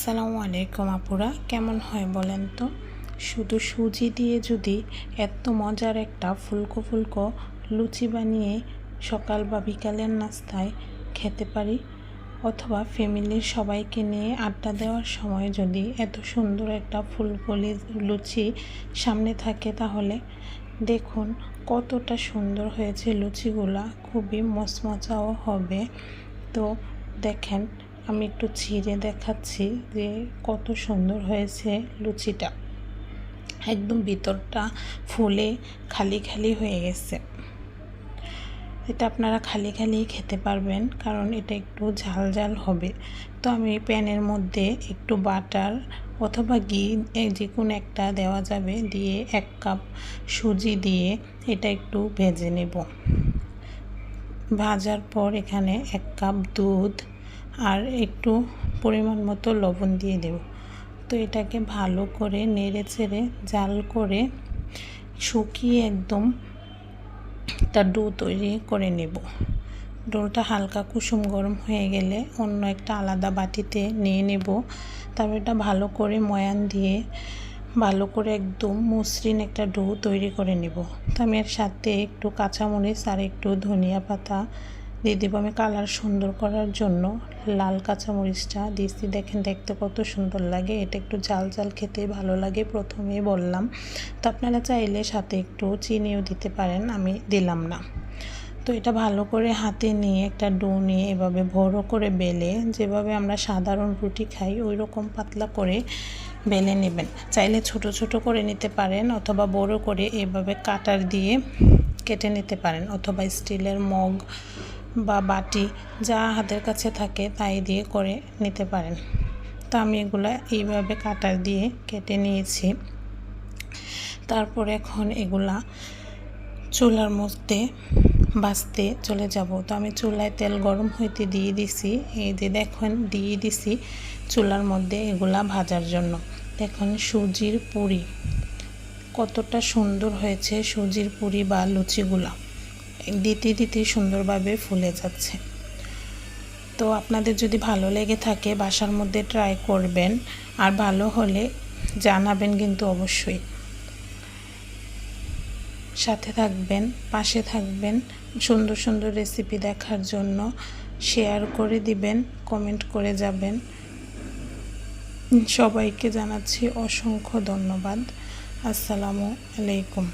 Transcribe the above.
আসসালামু আলাইকুম আপুরা, কেমন হয় বলেন তো? শুধু সুজি দিয়ে যদি এত মজার একটা ফুলকো ফুলকো লুচি বানিয়ে সকাল বা বিকালের নাস্তায় খেতে পারি, অথবা ফ্যামিলির সবাইকে নিয়ে আড্ডা দেওয়ার সময় যদি এত সুন্দর একটা ফুলকো লুচি সামনে থাকে, তাহলে দেখুন কতটা সুন্দর হয়েছে লুচিগুলা, খুবই মচমচাও হবে। তো দেখেন, আমি একটু ছিঁড়ে দেখাচ্ছি যে কত সুন্দর হয়েছে লুচিটা। একদম ভিতরটা ফুলে খালি খালি হয়ে গেছে। এটা আপনারা খালি খালি খেতে পারবেন, কারণ এটা একটু ঝাল ঝাল হবে। তো আমি প্যানের মধ্যে একটু বাটার অথবা ঘি, যে কোনো একটা দেওয়া যাবে, দিয়ে 1 কাপ সুজি দিয়ে এটা একটু ভেজে নেব। ভাজার পর এখানে 1 কাপ দুধ আর একটু পরিমাণ মতো লবণ দিয়ে দেব। তো এটাকে ভালো করে নেড়ে চেড়ে জাল করে শুকিয়ে একদম একটা ডো তৈরি করে নেব। ডোটা হালকা কুসুম গরম হয়ে গেলে অন্য একটা আলাদা বাটিতে নিয়ে নেব। তারপর এটা ভালো করে ময়ান দিয়ে ভালো করে একদম মসৃণ একটা ডো তৈরি করে নেব। তো আমি এর সাথে একটু কাঁচামরিচ আর একটু ধনিয়া পাতা দিয়ে দেবো। আমি কালার সুন্দর করার জন্য লাল কাঁচামরিচটা দিয়েছি। দেখেন দেখতে কত সুন্দর লাগে। এটা একটু ঝাল ঝাল খেতে ভালো লাগে, প্রথমেই বললাম। তো আপনারা চাইলে সাথে একটু চিনিও দিতে পারেন, আমি দিলাম না। তো এটা ভালো করে হাতে নিয়ে একটা ডো নিয়ে এভাবে বড় করে বেলে, যেভাবে আমরা সাধারণ রুটি খাই ওই রকম পাতলা করে বেলে নেবেন। চাইলে ছোট ছোট করে নিতে পারেন, অথবা বড় করে এভাবে কাটার দিয়ে কেটে নিতে পারেন, অথবা স্টিলের মগ বা বাটি যা হাতের কাছে থাকে তাই দিয়ে করে নিতে পারেন। তো আমি এগুলা এইভাবে কাটার দিয়ে কেটে নিয়েছি। তারপর এখন এগুলা চুলার মধ্যে ভাজতে চলে যাব। তো আমি চুলায় তেল গরম হইতে দিয়ে দিছি। এই যে দেখুন দিয়ে দিছি চুলার মধ্যে এগুলা ভাজার জন্য। দেখুন সুজির পুরি কতটা সুন্দর হয়েছে। সুজির পুরি বা লুচিগুলা দিতে দিতে সুন্দরভাবে ফুলে যাচ্ছে। তো আপনাদের যদি ভালো লেগে থাকে বাসার মধ্যে ট্রাই করবেন, আর ভালো হলে জানাবেন কিন্তু অবশ্যই। সাথে থাকবেন, পাশে থাকবেন, সুন্দর সুন্দর রেসিপি দেখার জন্য শেয়ার করে দিবেন, কমেন্ট করে যাবেন। সবাইকে জানাচ্ছি অসংখ্য ধন্যবাদ। আসসালামু আলাইকুম।